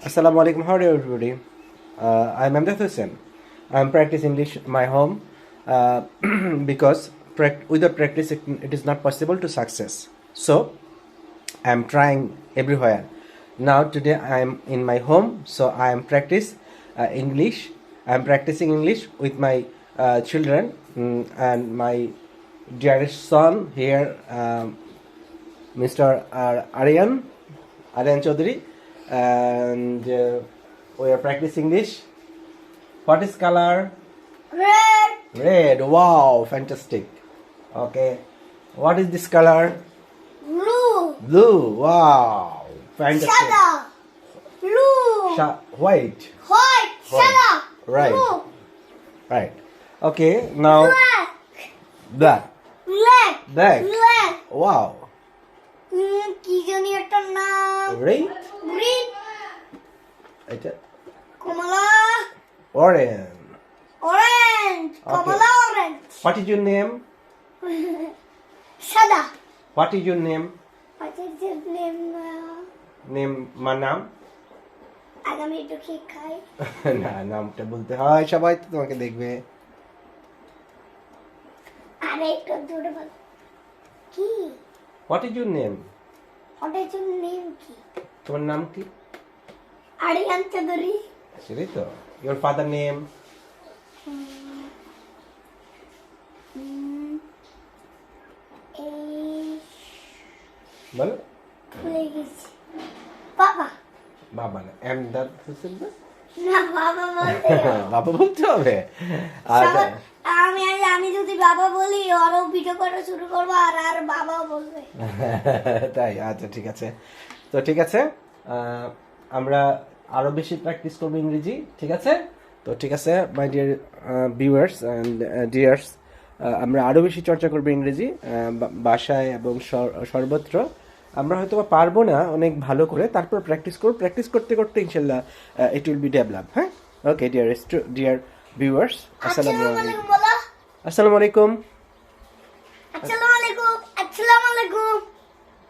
Assalamu alaikum. How are you, everybody? I'm Amjad Hussain. I'm practicing English in my home because without practice it is not possible to success. So I'm trying everywhere. Now today I'm in my home, so I am practice English. I'm practicing English with my children and my dearest son here, Mr. Aryan Chaudhary, and we are practicing English. What is color? Red. Red. Wow, fantastic. Okay. What is this color? Blue. Blue. Wow, fantastic. Sada. Blue. White. White. Sada. Right. Blue. Right. Okay. Now Black. black. Black. Black. Black. Wow. কি জানি একটা নাম Red. Green এটা কমলা orange. Orange Kamala orange What is your name? সাদা What is your name? পাঁচের name Name manam? আগামী একটু খেয়ে খাই না, নামটা বলতে হয়, সবাই তো তোমাকে দেখবে। আরে একটু দূরে বল কি What is your name? ওটার জন্য নেম কি তোমার নাম কি? আরিয়ান চৌধুরী সেটাই তো। Your father name? বলো। ভুলে গেছি বাবা বাবা না, এমদাদ হোসেন না? না বাবা বলতে বাবা বলতে হবে। আচ্ছা, আমি যদি বাবা বলি আরো ভিডিও করা শুরু করবো আর আর বাবা বলবে তাই? আচ্ছা, ঠিক আছে। তো ঠিক আছে, আমরা আরো বেশি প্র্যাকটিস করবো ইংরেজি, ঠিক আছে? তো ঠিক আছে my dear viewers and dears, আমরা আরো বেশি চর্চা করবো ইংরেজি বাসায় এবং সর্বত্র। আমরা হয়তো পারবো না অনেক ভালো করে, তারপর প্র্যাকটিস করবো। প্র্যাকটিস করতে করতে ইনশাল্লাহ ইট উইল বি ডেভেলপ। হ্যাঁ, ওকে ডিয়ার ভিউয়ার্স, আসসালামু আলাইকুম। বলো আসসালামু আলাইকুম। আসসালামু আলাইকুম। আসসালামু আলাইকুম।